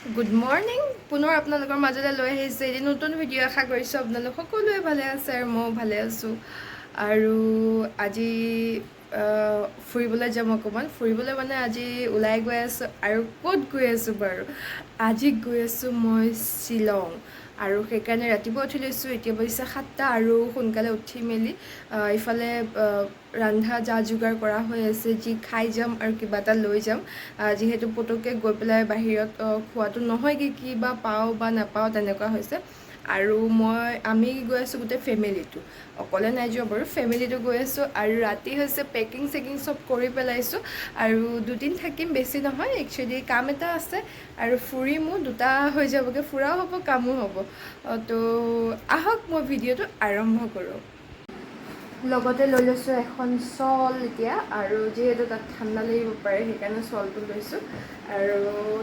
Good morning পুনৰ আপোনালোকৰ মাজলৈ লৈ আহিছে এটি নতুন ভিডিঅ' আশা কৰিছোঁ আপোনালোক সকলোৱে ভালে আছে আৰু ময়ো ভালে আছোঁ আৰু আজি ফুৰিবলৈ যাম অকণমান ফুৰিবলৈ মানে আজি ওলাই গৈ আছোঁ আৰু ক'ত গৈ আছোঁ বাৰু আজি গৈ আছোঁ মই শ্বিলং আৰু সেইকাৰণে ৰাতিপুৱা উঠি লৈছোঁ এতিয়া বাজিছে 7টা আৰু সোনকালে উঠি মেলি ইফালে ৰন্ধা যা যোগাৰ কৰা হৈ আছে যি খাই যাম আৰু কিবা এটা লৈ যাম যিহেতু পটককৈ গৈ পেলাই বাহিৰত খোৱাটো নহয়গৈ কি বা পাওঁ বা নাপাওঁ তেনেকুৱা হৈছে আৰু আমি গৈ আছোঁ গোটেই ফেমিলিটো অকলে নাই যোৱা বাৰু ফেমিলিটো গৈ আছোঁ আৰু ৰাতি হৈছে পেকিং চেকিং চব কৰি পেলাইছোঁ আৰু দুদিন থাকিম বেছি নহয় একচুৱেলি কাম এটা আছে আৰু ফুৰিমো দুটা হৈ যাবগৈ ফুৰাও হ'ব কামো হ'ব তো আহক মই ভিডিঅ'টো আৰম্ভ কৰোঁ লগতে লৈ লৈছোঁ এখন শ্বল এতিয়া আৰু যিহেতু তাত ঠাণ্ডা লাগিব পাৰে সেইকাৰণে শ্বলটো লৈছোঁ আৰু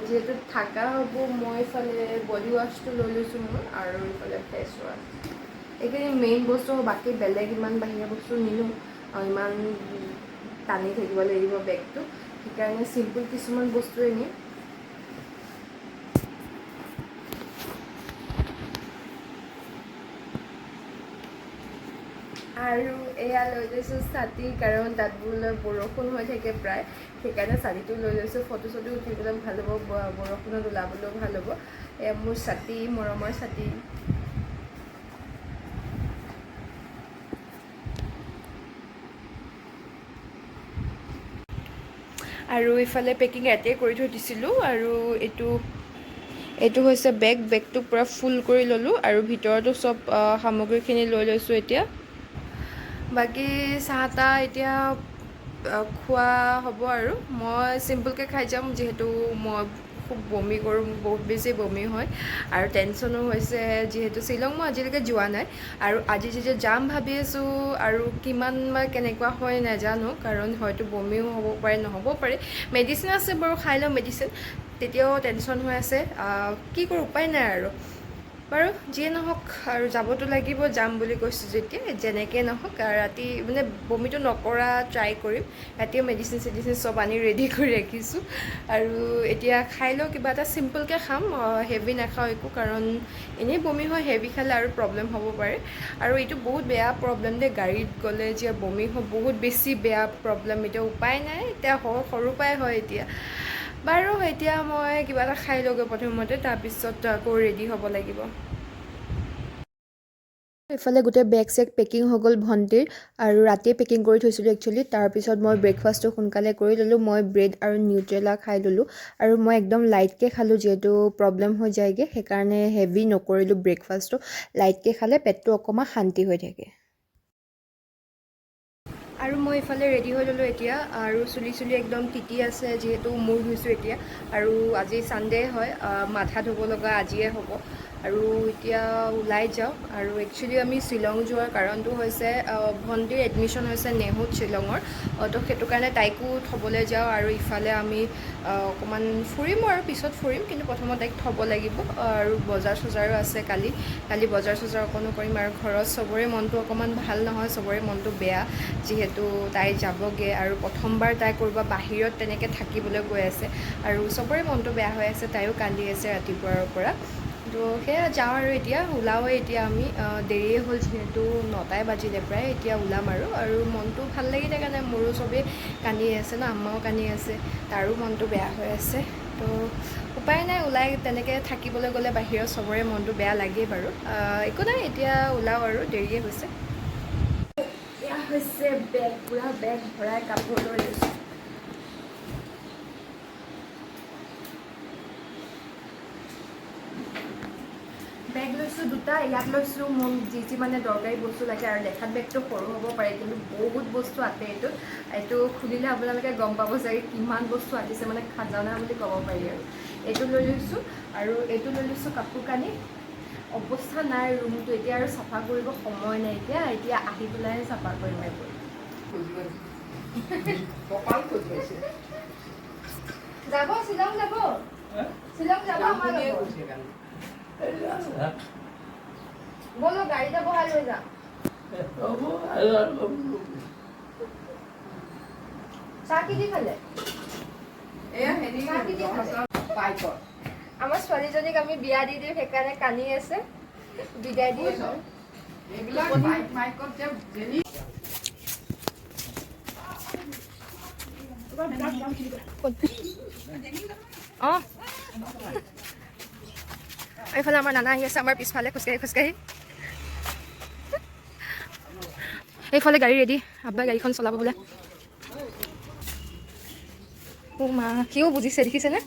যিহেতু থাকা হ'ব মই ইফালে বডি ৱাছটো লৈ লৈছোঁ মোৰ আৰু ইফালে ফেচ ৱাছ এইখিনি মেইন বস্তু বাকী বেলেগ ইমান বাহিৰা বস্তু নিনো ইমান টানি থাকিব লাগিব বেগটো সেইকাৰণে চিম্পুল কিছুমান বস্তুৱে নিম আৰু এয়া লৈ লৈছোঁ ছাতি কাৰণ তাত বোলে বৰষুণ হৈ থাকে প্ৰায় সেইকাৰণে ছাতিটো লৈ লৈছোঁ ফটো চটো উঠিবলৈ ভাল হ'ব বৰষুণত ওলাবলৈও ভাল হ'ব এয়া মোৰ ছাতি মৰমৰ ছাতি আৰু ইফালে পেকিং ইয়াতে কৰি থৈ দিছিলোঁ আৰু এইটো হৈছে বেগটো পূৰা ফুল কৰি ল'লোঁ আৰু ভিতৰতো চব সামগ্ৰীখিনি লৈ লৈছোঁ এতিয়া বাকী চাহ তাহ এতিয়া খোৱা হ'ব আৰু মই চিম্পুলকৈ খাই যাম যিহেতু মই খুব বমি কৰোঁ বহুত বেছি বমি হয় আৰু টেনশ্যনো হৈছে যিহেতু শ্বিলং মই আজিলৈকে যোৱা নাই আৰু আজি যেতিয়া যাম ভাবি আছোঁ আৰু কিমান বা কেনেকুৱা হয় নাজানো কাৰণ হয়তো বমিও হ'ব পাৰে নহ'বও পাৰে মেডিচিন আছে বাৰু খাই লওঁ মেডিচিন তেতিয়াও টেনশ্যন হৈ আছে কি কৰোঁ উপায় নাই আৰু বাৰু যিয়ে নহওক আৰু যাবতো লাগিব যাম বুলি কৈছোঁ যেতিয়া যেনেকৈ নহওক ৰাতি মানে বমিটো নকৰা ট্ৰাই কৰিম ৰাতিও মেডিচিন চেডিচিন চব আনি ৰেডি কৰি ৰাখিছোঁ আৰু এতিয়া খাই লওঁ কিবা এটা চিম্পলকৈ খাম হেভি নাখাওঁ একো কাৰণ এনেই বমি হয় হেভি খালে আৰু প্ৰব্লেম হ'ব পাৰে আৰু এইটো বহুত বেয়া প্ৰব্লেম দেই গাড়ীত গ'লে যে বমি হয় বহুত বেছি বেয়া প্ৰব্লেম এতিয়া উপায় নাই এতিয়া সৰুৰ পৰাই হয় এতিয়া বাৰু এতিয়া মই কিবা এটা খাই লওঁগৈ প্ৰথমতে তাৰপিছত আকৌ ৰেডি হ'ব লাগিব এইফালে গোটেই বেগ চেগ পেকিং হৈ গ'ল ভণ্টিৰ আৰু ৰাতিয়ে পেকিং কৰি থৈছিলোঁ একচুৱেলি তাৰপিছত মই ব্ৰেকফাষ্টটো সোনকালে কৰি ল'লোঁ মই ব্ৰেড আৰু নিউট্ৰেলা খাই ল'লোঁ আৰু মই একদম লাইটকৈ খালোঁ যিহেতু প্ৰব্লেম হৈ যায়গৈ সেইকাৰণে হেভি নকৰিলোঁ ব্ৰেকফাষ্টটো লাইটকৈ খালে পেটটো অকণমান শান্তি হৈ থাকে আৰু মই ইফালে ৰেডি হৈ ল'লোঁ এতিয়া আৰু চুলি একদম তিতি আছে যিহেতু মূৰ ধুইছোঁ এতিয়া আৰু আজি ছানডে হয় মাথা ধুব লগা আজিয়ে হ'ব আৰু এতিয়া ওলাই যাওঁ আৰু একচুৱেলি আমি শ্বিলং যোৱাৰ কাৰণটো হৈছে ভণ্টিৰ এডমিশ্যন হৈছে নেহুত শ্বিলঙৰ তো সেইটো কাৰণে তাইকো থ'বলৈ যাওঁ আৰু ইফালে আমি অকণমান ফুৰিম আৰু পিছত ফুৰিম কিন্তু প্ৰথমত তাইক থ'ব লাগিব আৰু বজাৰ চজাৰো আছে কালি বজাৰ চজাৰ অকণো কৰিম আৰু ঘৰত চবৰে মনটো অকণমান ভাল নহয় চবৰে মনটো বেয়া যিহেতু তাই যাবগৈ আৰু প্ৰথমবাৰ তাই ক'ৰবাত বাহিৰত তেনেকৈ থাকিবলৈ গৈ আছে আৰু চবৰে মনটো বেয়া হৈ আছে তাইও কান্দি আছে ৰাতিপুৱাৰ পৰা তো সেয়া যাওঁ আৰু এতিয়া ওলাওঁৱে এতিয়া আমি দেৰিয়ে হ'ল যিহেতু 9টাই বাজিলে প্ৰায় এতিয়া ওলাম আৰু মনটো ভাল লাগি থকা নাই মোৰো চবেই কান্দি আছে ন আম্মাও কান্দি আছে তাৰো মনটো বেয়া হৈ আছে তো উপায় নাই ওলাই তেনেকৈ থাকিবলৈ গ'লে বাহিৰত চবৰে মনটো বেয়া লাগেই বাৰু একো নাই এতিয়া ওলাওঁ আৰু দেৰিয়ে হৈছে এয়া হৈছে বেগ পূৰা বেগ ভৰাই কাপোৰ লৈ লৈছোঁ বেগ লৈছোঁ দুটা ইয়াত লৈছোঁ মোক যি মানে দৰকাৰী বস্তু লাগে আৰু দেখাত বেগটো সৰু হ'ব পাৰে কিন্তু বহুত বস্তু আতে এইটো খুলিলে আপোনালোকে গম পাব চাগে কিমান বস্তু আতিছে মানে খাজানা বুলি ক'ব পাৰি আৰু এইটো লৈ লৈছোঁ আৰু এইটো লৈ লৈছোঁ কাপোৰ কানি অৱস্থা নাই ৰুমটো এতিয়া আৰু চাফা কৰিব সময় নাই এতিয়া আহি পেলাইহে চাফা কৰিম এইবোৰ যাব শ্বিলং যাব আমাৰ বলো গাড়ীতে বহাই লৈ যাম চাহ কি দি খালে চাহ কি দি খালে আমাৰ ছোৱালীজনীক আমি বিয়া দি দিওঁ সেইকাৰণে কান্দি আছে বিদায় দি অঁ এইফালে আমাৰ নানা আহি আছে আমাৰ পিছফালে খোজকাঢ়ি খোজকাঢ়ি এইফালে গাড়ী ৰেডি আব্বাই গাড়ীখন চলাব বোলে অ' মা সিও বুজিছে দেখিছেনে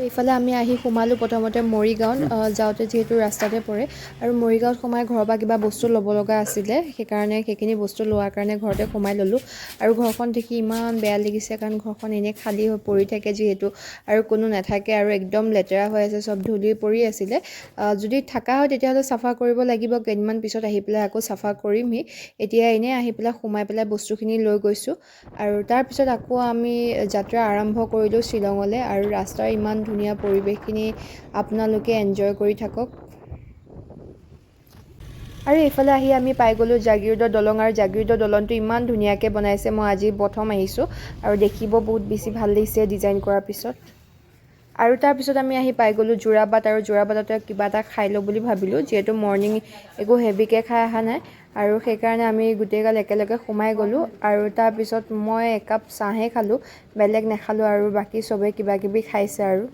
এইফালে আমি আহি সোমালোঁ প্ৰথমতে মৰিগাঁৱত যাওঁতে যিহেতু ৰাস্তাতে পৰে আৰু মৰিগাঁৱত সোমাই ঘৰৰ পৰা কিবা বস্তু ল'ব লগা আছিলে সেইকাৰণে সেইখিনি বস্তু লোৱাৰ কাৰণে ঘৰতে সোমাই ল'লোঁ আৰু ঘৰখন দেখি ইমান বেয়া লাগিছে কাৰণ ঘৰখন এনেই খালী হৈ পৰি থাকে যিহেতু আৰু কোনো নাথাকে আৰু একদম লেতেৰা হৈ আছে চব ধূলি পৰি আছিলে যদি থকা হয় তেতিয়াহ'লে চাফা কৰিব লাগিব কেইদিনমান পিছত আহি পেলাই আকৌ চাফা কৰিমহি এতিয়া এনেই আহি পেলাই সোমাই পেলাই বস্তুখিনি লৈ গৈছোঁ আৰু তাৰপিছত আকৌ আমি যাত্ৰা আৰম্ভ কৰিলোঁ শ্বিলঙলৈ আৰু ৰাস্তাৰ ইমান ধুনীয়া পৰিৱেশখিনি আপোনালোকে এনজয় কৰি থাকক আৰু এইফালে আহি আমি পাই গ'লোঁ জাগিৰোডৰ দলং আৰু জাগিৰোডৰ দলংটো ইমান ধুনীয়াকৈ বনাইছে মই আজি প্ৰথম আহিছোঁ আৰু দেখিব বহুত বেছি ভাল লাগিছে ডিজাইন কৰাৰ পিছত আৰু তাৰপিছত আমি আহি পাই গ'লোঁ যোৰাবাট আৰু যোৰাবাটতে কিবা এটা খাই লওঁ বুলি ভাবিলোঁ যিহেতু মৰ্ণিং একো হেভিকৈ খাই অহা নাই আৰু সেইকাৰণে আমি গোটেইগাল একেলগে সোমাই গ'লোঁ আৰু তাৰপিছত মই একাপ চাহে খালোঁ বেলেগ নাখালোঁ আৰু বাকী চবেই কিবা কিবি খাইছে আৰু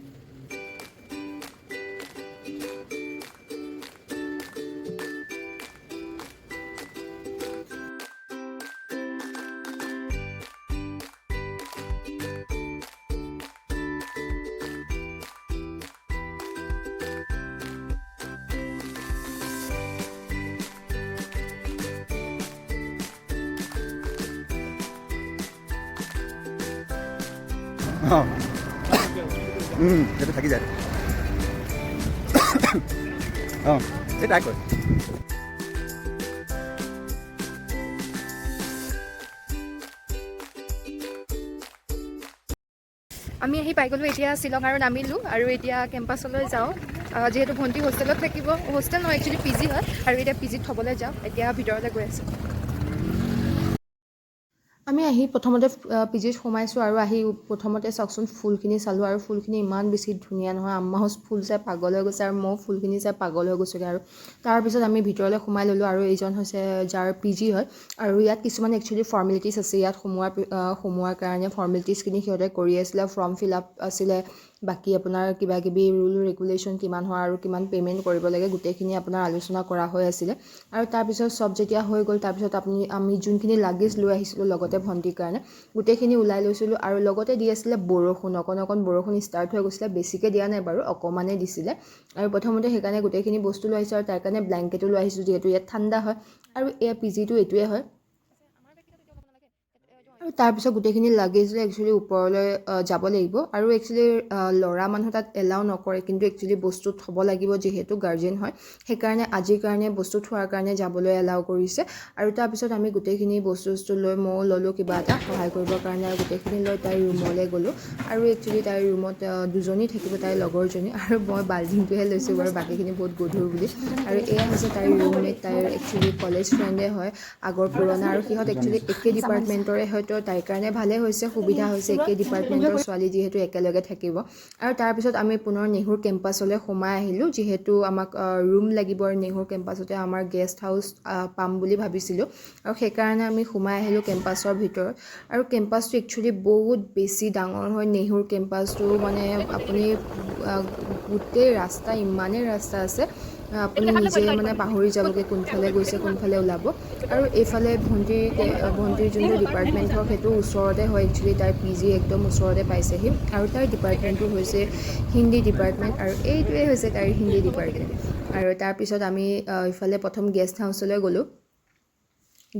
সেইটো থাকি যায় অঁ এই তাই কয় আমি আহি পাই গ'লোঁ এতিয়া শ্বিলং আৰু নামিলোঁ আৰু এতিয়া কেম্পাছলৈ যাওঁ যিহেতু ভণ্টি হোষ্টেলত থাকিব হোষ্টেল নহয় একচুৱেলি পি জি হয় আৰু এতিয়া পি জিত থ'বলৈ যাওঁ এতিয়া ভিতৰলৈ গৈ আছোঁ আমি আহি প্ৰথমতে পি জিত সোমাইছোঁ আৰু আহি প্ৰথমতে চাওকচোন ফুলখিনি চালোঁ আৰু ফুলখিনি ইমান বেছি ধুনীয়া নহয় আম্মাহঁত ফুল চাই পাগল হৈ গৈছে আৰু ময়ো ফুলখিনি চাই পাগল হৈ গৈছোঁগৈ আৰু তাৰপিছত আমি ভিতৰলৈ সোমাই ল'লোঁ আৰু এইজন হৈছে যাৰ পি জি হয় আৰু ইয়াত কিছুমান একচুৱেলি ফৰ্মেলিটিছ আছে ইয়াত সোমোৱাৰ কাৰণে ফৰ্মেলিটিছখিনি সিহঁতে কৰি আছিলে ফৰ্ম ফিল আপ আছিলে বাকী আপোনাৰ কিবা কিবি ৰুল ৰেগুলেশ্যন কিমান হয় আৰু কিমান পে'মেণ্ট কৰিব লাগে গোটেইখিনি আপোনাৰ আলোচনা কৰা হৈ আছিলে আৰু তাৰপিছত চব যেতিয়া হৈ গ'ল তাৰপিছত আমি যোনখিনি লাগেজ লৈ আহিছিলোঁ লগতে ভণ্টিৰ কাৰণে গোটেইখিনি ওলাই লৈছিলোঁ আৰু লগতে দি আছিলে বৰষুণ অকণ বৰষুণ ষ্টাৰ্ট হৈ গৈছিলে বেছিকৈ দিয়া নাই বাৰু অকণমানেই দিছিলে আৰু প্ৰথমতে সেইকাৰণে গোটেইখিনি বস্তু লৈ আহিছোঁ আৰু তাৰ কাৰণে ব্লেংকেটো লৈ আহিছোঁ যিহেতু ইয়াত ঠাণ্ডা হয় আৰু এয়া পি জিটো এইটোৱে হয় আৰু তাৰপিছত গোটেইখিনি লাগেজ লৈ একচুৱেলি ওপৰলৈ যাব লাগিব আৰু একচুৱেলি ল'ৰা মানুহ তাত এলাউ নকৰে কিন্তু একচুৱেলি বস্তু থ'ব লাগিব যিহেতু গাৰ্জেন হয় সেইকাৰণে আজিৰ কাৰণে বস্তু থোৱাৰ কাৰণে যাবলৈ এলাউ কৰিছে আৰু তাৰপিছত আমি গোটেইখিনি বস্তু লৈ ময়ো ল'লোঁ কিবা এটা সহায় কৰিবৰ কাৰণে আৰু গোটেইখিনি লৈ তাইৰ ৰুমলৈ গ'লোঁ আৰু একচুৱেলি তাইৰ ৰুমত দুজনী থাকিব তাইৰ লগৰজনী আৰু মই বাল্টিংটোহে লৈছোঁ বাৰু বাকীখিনি বহুত গধুৰ বুলি আৰু এয়া হৈছে তাইৰ ৰুমমেট তাইৰ একচুৱেলি কলেজ ফ্ৰেণ্ডে হয় আগৰ পুৰণা আৰু সিহঁত একচুৱেলি একে ডিপাৰ্টমেণ্টৰে হয় তো তাইৰ কাৰণে ভালে হৈছে সুবিধা হৈছে একে ডিপাৰ্টমেণ্টৰ ছোৱালী যিহেতু একেলগে থাকিব আৰু তাৰপিছত আমি পুনৰ নেহৰুৰ কেম্পাছলৈ সোমাই আহিলোঁ যিহেতু আমাক ৰুম লাগিব আৰু নেহৰুৰ কেম্পাছতে আমাৰ গেষ্ট হাউচ পাম বুলি ভাবিছিলোঁ আৰু সেইকাৰণে আমি সোমাই আহিলোঁ কেম্পাছৰ ভিতৰত আৰু কেম্পাছটো একচুৱেলি বহুত বেছি ডাঙৰ হয় নেহৰুৰ কেম্পাছটো মানে আপুনি গোটেই ৰাস্তা ইমানেই ৰাস্তা আছে আপুনি নিজে মানে পাহৰি যাবগৈ কোনফালে গৈছে কোনফালে ওলাব আৰু এইফালে ভণ্টিৰ যোনটো ডিপাৰ্টমেণ্ট হওক সেইটো ওচৰতে হয় একচুৱেলি তাইৰ পি জি একদম ওচৰতে পাইছেহি আৰু তাইৰ ডিপাৰ্টমেণ্টটো হৈছে হিন্দী ডিপাৰ্টমেণ্ট আৰু এইটোৱে হৈছে তাইৰ হিন্দী ডিপাৰ্টমেণ্ট আৰু তাৰপিছত আমি ইফালে প্ৰথম গেষ্ট হাউচলৈ গ'লোঁ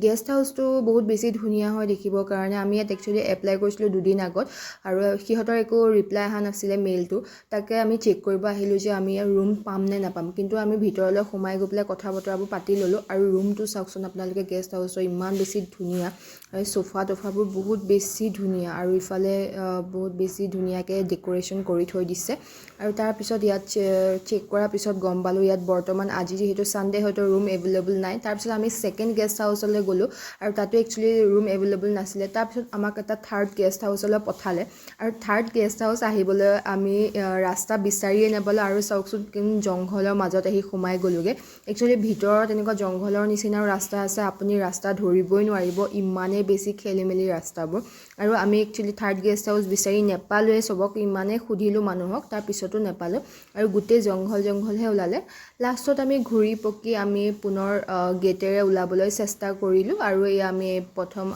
গেষ্ট হাউচটো বহুত বেছি ধুনীয়া হয় দেখিবৰ কাৰণে আমি ইয়াত একচুৱেলি এপ্লাই কৰিছিলোঁ 2 দিন আগত আৰু সিহঁতৰ একো ৰিপ্লাই অহা নাছিলে মেইলটো তাকে আমি চেক কৰিব আহিলোঁ যে আমি ৰুম পাম নে নাপাম কিন্তু আমি ভিতৰলৈ সোমাই গৈ পেলাই কথা বতৰাবোৰ পাতি ল'লোঁ আৰু ৰুমটো চাওকচোন আপোনালোকে গেষ্ট হাউচৰ ইমান বেছি ধুনীয়া আৰু চোফা টোফাবোৰ বহুত বেছি ধুনীয়া আৰু ইফালে বহুত বেছি ধুনীয়াকৈ ডেক'ৰেশ্যন কৰি থৈ দিছে আৰু তাৰপিছত ইয়াত চেক কৰাৰ পিছত গম পালোঁ ইয়াত বৰ্তমান আজি যিহেতু ছানডে হয়তো ৰুম এভেইলেবল নাই তাৰপিছত আমি ছেকেণ্ড গেষ্ট হাউচলৈ গ'লোঁ আৰু তাতো একচুৱেলি ৰুম এভেইলেবল নাছিলে তাৰপিছত আমাক এটা থাৰ্ড গেষ্ট হাউচলৈ পঠালে আৰু থাৰ্ড গেষ্ট হাউচ আহিবলৈ আমি ৰাস্তা বিচাৰিয়ে নাপালোঁ আৰু চাওকচোন জংঘলৰ মাজত আহি সোমাই গ'লোগৈ একচুৱেলি ভিতৰত এনেকুৱা জংঘলৰ নিচিনাও ৰাস্তা আছে আপুনি ৰাস্তা ধৰিবই নোৱাৰিব ইমানেই বেছি খেলি মেলি ৰাস্তাবোৰ আৰু আমি একচুৱেলি থাৰ্ড গেষ্ট হাউচ বিচাৰি নাপালোঁৱে চবক ইমানেই সুধিলোঁ মানুহক তাৰপিছতো নাপালোঁ আৰু গোটেই জংঘলহে ওলালে লাষ্টত আমি ঘূৰি পকি আমি পুনৰ গেটেৰে ওলাবলৈ চেষ্টা কৰিলোঁ আৰু এই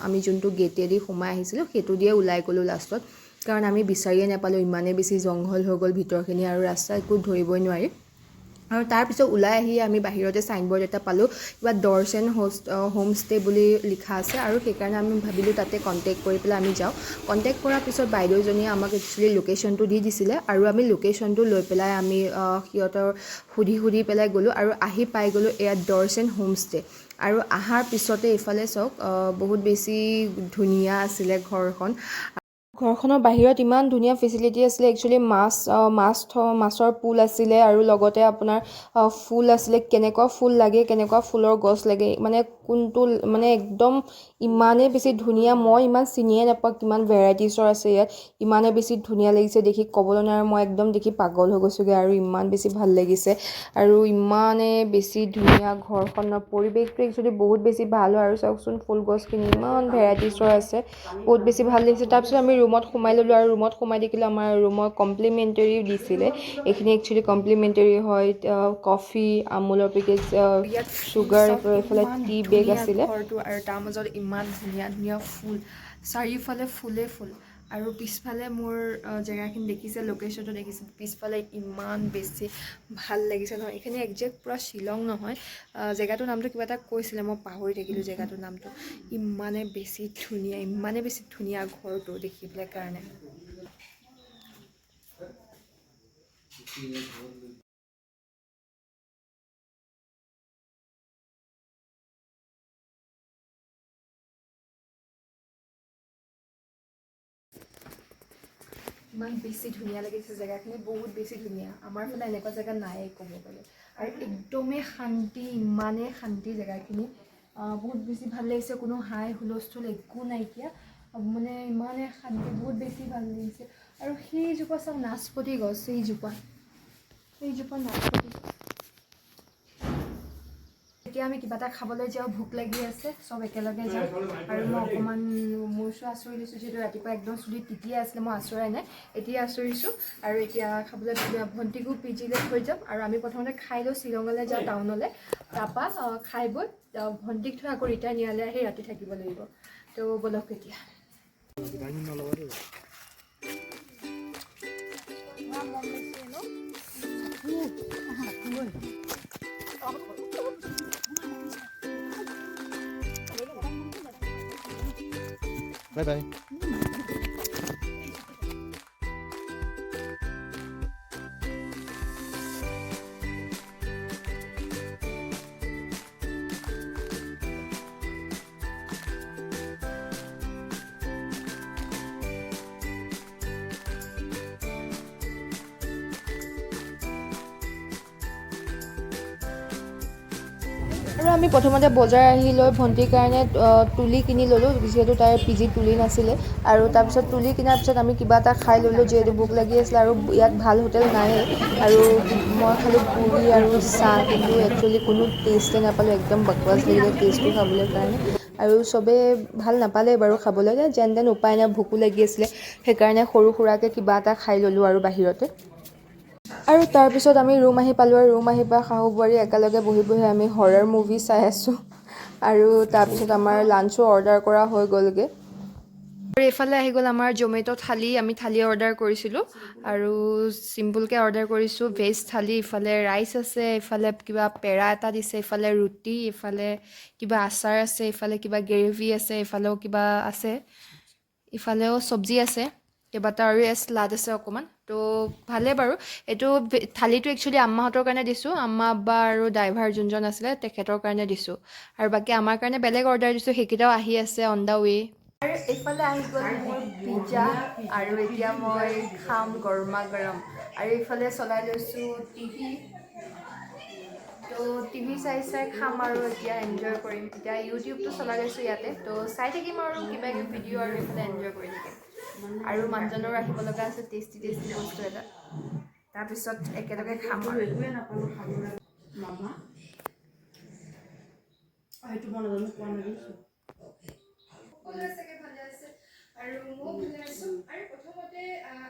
আমি যোনটো গেটেদি সোমাই আহিছিলোঁ সেইটো দিয়ে ওলাই গ'লোঁ লাষ্টত কাৰণ আমি বিচাৰিয়ে নাপালোঁ ইমানেই বেছি জংঘল হৈ গ'ল ভিতৰখিনি আৰু ৰাস্তা একো ধৰিবই নোৱাৰি আৰু তাৰপিছত ওলাই আহি আমি বাহিৰতে ছাইনবোৰ্ড এটা পালোঁ কিবা ডৰ্ছ এণ্ড হোম ষ্টে বুলি লিখা আছে আৰু সেইকাৰণে আমি ভাবিলোঁ তাতে কণ্টেক্ট কৰি পেলাই আমি যাওঁ কণ্টেক্ট কৰাৰ পিছত বাইদেউজনীয়ে আমাক একচুৱেলি লোকেশ্যনটো দি দিছিলে আৰু আমি লোকেশ্যনটো লৈ পেলাই আমি সিহঁতৰ সুধি পেলাই গ'লোঁ আৰু আহি পাই গ'লোঁ এয়া ডৰ্ছ এণ্ড হোম ষ্টে আৰু অহাৰ পিছতে এইফালে চাওক বহুত বেছি ধুনীয়া আছিলে ঘৰখনৰ বাহিৰত ইমান ধুনীয়া ফেচিলিটি আছিলে একচুৱেলি মাছৰ পুল আছিলে আৰু লগতে আপোনাৰ ফুল আছিলে কেনেকুৱা ফুল লাগে কেনেকুৱা ফুলৰ গছ লাগে মানে কোনটো মানে একদম ইমানেই বেছি ধুনীয়া মই ইমান চিনিয়ে নাপাওঁ কিমান ভেৰাইটিছৰ আছে ইয়াত ইমানেই বেছি ধুনীয়া লাগিছে দেখি ক'বলৈ নোৱাৰোঁ মই একদম দেখি পাগল হৈ গৈছোঁগৈ আৰু ইমান বেছি ভাল লাগিছে আৰু ইমানেই বেছি ধুনীয়া ঘৰখনৰ পৰিৱেশটো একচুৱেলি বহুত বেছি ভাল হয় আৰু চাওকচোন ফুল গছখিনি ইমান ভেৰাইটিছৰ আছে বহুত বেছি ভাল লাগিছে তাৰপিছত আমি ৰুমত সোমাই ল'লোঁ আৰু ৰুমত সোমাই দেখিলোঁ আমাৰ ৰুমত কমপ্লিমেণ্টেৰী দিছিলে এইখিনি একচুৱেলি কমপ্লিমেণ্টেৰী হয় কফি আমুলৰ পেকেট চুগাৰ এইফালে টি বেগ আছিলে ঘৰটো আৰু তাৰ মাজত ইমান ধুনীয়া ফুল চাৰিওফালে ফুলে ফুল আৰু পিছফালে মোৰ জেগাখিনি দেখিছে লোকেশ্যনটো দেখিছে পিছফালে ইমান বেছি ভাল লাগিছে নহয় এইখিনি একজেক্ট পূৰা শ্বিলং নহয় জেগাটোৰ নামটো কিবা এটা কৈছিলে মই পাহৰি থাকিলোঁ জেগাটোৰ নামটো ইমানেই বেছি ধুনীয়া ঘৰটো দেখিবলৈ কাৰণে ইমান বেছি ধুনীয়া লাগিছে জেগাখিনি বহুত বেছি ধুনীয়া আমাৰ ফালে এনেকুৱা জেগা নায়েই ক'ব গ'লে আৰু একদমেই শান্তি ইমানেই শান্তি জেগাখিনি বহুত বেছি ভাল লাগিছে কোনো হাই হুলস্থুল একো নাইকিয়া মানে ইমানেই শান্তি বহুত বেছি ভাল লাগিছে আৰু সেইজোপা চাওক নাচপতি গছ সেইজোপা নাচপতি গছ এতিয়া আমি কিবা এটা খাবলৈ যাওঁ ভোক লাগি আছে চব একেলগে যাওঁ আৰু মই অকণমান মোৰ ওচৰত আচৰি লৈছোঁ যিহেতু ৰাতিপুৱা একদম চুলিত তিতিয়ে আছিলে মই আচৰাই নাই এতিয়া আচৰিছোঁ আৰু এতিয়া খাবলৈ ভণ্টিকো পিজিলৈ থৈ যাম আৰু আমি প্ৰথমতে খাই লওঁ শ্বিলঙলৈ যাওঁ টাউনলৈ তাৰপৰা খাই বৈ ভণ্টিক থৈ আকৌ ৰিটাৰ্ণ ইয়ালৈ আহি ৰাতি থাকিব লাগিব তো ব'লক এতিয়া Bye bye. আৰু আমি প্ৰথমতে বজাৰ আহি লৈ ভণ্টিৰ কাৰণে তুলি কিনি ল'লোঁ যিহেতু তাইৰ পিজিত তুলি নাছিলে আৰু তাৰপিছত তুলি কিনাৰ পিছত আমি কিবা এটা খাই ল'লোঁ যিহেতু ভোক লাগি আছিলে আৰু ইয়াত ভাল হোটেল নায়েই আৰু মই খালোঁ পুৰি আৰু চাহ কিন্তু একচুৱেলি কোনো টেষ্টে নাপালোঁ একদম বকৱাছ লাগিলে টেষ্টটো খাবলৈ কাৰণে আৰু চবেই ভাল নাপালে বাৰু খাবলৈ যেন তেন উপায় নাই ভোকো লাগি আছিলে সেইকাৰণে সৰু সুৰাকৈ কিবা এটা খাই ল'লোঁ আৰু বাহিৰতে আৰু তাৰপিছত আমি ৰুম আহি পালোঁ আৰু ৰুম আহি পাই শাহু বোৱাৰী একেলগে বহি আমি হৰৰ মুভি চাই আছোঁ আৰু তাৰপিছত আমাৰ লাঞ্চো অৰ্ডাৰ কৰা হৈ গ'লগৈ আৰু এইফালে আহি গ'ল আমাৰ জমেট' থালি আমি থালি অৰ্ডাৰ কৰিছিলোঁ আৰু চিম্পুলকৈ অৰ্ডাৰ কৰিছোঁ ভেজ থালি ইফালে ৰাইচ আছে ইফালে কিবা পেৰা এটা দিছে ইফালে ৰুটি ইফালে কিবা আচাৰ আছে ইফালে কিবা গ্ৰেভি আছে ইফালেও কিবা আছে ইফালেও চব্জি আছে কেইবাটা আৰু শ্লাড আছে অকণমান তো ভালে বাৰু এইটো থালিটো একচুৱেলি আম্মাহঁতৰ কাৰণে দিছোঁ আম্মা আব্বা আৰু ড্ৰাইভাৰ যোনজন আছিলে তেখেতৰ কাৰণে দিছোঁ আৰু বাকী আমাৰ কাৰণে বেলেগ অৰ্ডাৰ দিছোঁ সেইকেইটাও আহি আছে অন দ্য ৱে আৰু এইফালে আহি গ'ল মোৰ পিজ্জা আৰু এতিয়া মই খাম গৰমা গৰম আৰু এইফালে চলাই লৈছোঁ টিভি তো টিভি চাই চাই খাম আৰু এতিয়া এনজয় কৰিম এতিয়া ইউটিউবটো চলাই লৈছোঁ ইয়াতে তো চাই থাকিম আৰু কিবা কিবি ভিডিঅ' আৰু এইফালে এনজয় কৰি থাকিম আৰু মানুহজনৰো আহিব লগা আছে টেষ্টি টেষ্টি বস্তু এটা তাৰপিছত একেলগে খাম আৰু সকলোৱে চাগে ভালে আছে আৰু ময়ো ভালে আছোঁ আৰু প্ৰথমতে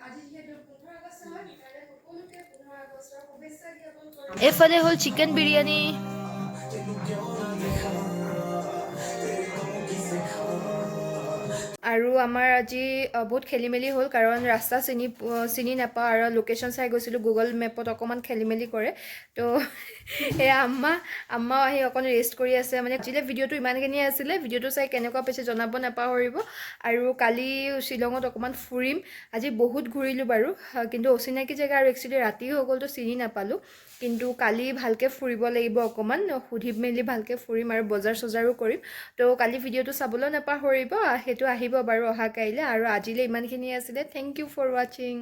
আজি যিহেতু 15 আগষ্ট হয় সেইকাৰণে সকলোকে 15 আগষ্টৰ শুভেচ্ছা জ্ঞাপন কৰিছোঁ এইফালে হ'ল চিকেন বিৰিয়ানী আৰু আমাৰ আজি বহুত খেলি মেলি হ'ল কাৰণ ৰাস্তা চিনি নাপাওঁ আৰু লোকেশ্যন চাই গৈছিলোঁ গুগল মেপত অকণমান খেলি মেলি কৰে তো এয়া আম্মাও আহি অকণ ৰেষ্ট কৰি আছে মানে একচুৱেলি ভিডিঅ'টো ইমানখিনিয়ে আছিলে ভিডিঅ'টো চাই কেনেকুৱা পাইছে জনাব নাপাহৰিব আৰু কালি শ্বিলঙত অকণমান ফুৰিম আজি বহুত ঘূৰিলোঁ বাৰু কিন্তু অচিনাকি জেগা আৰু একচুৱেলি ৰাতি হৈ গ'লতো চিনি নাপালোঁ কিন্তু কালি ভালকৈ ফুৰিব লাগিব অকণমান সুধি মেলি ভালকৈ ফুৰিম আৰু বজাৰ চজাৰো কৰিম তো কালি ভিডিঅ'টো চাবলৈ নাপাহৰিব সেইটো আহিব বাৰু অহা কাইলৈ আৰু আজিলৈ ইমানখিনিয়ে আছিলে থেংক ইউ ফৰ ৱাচিং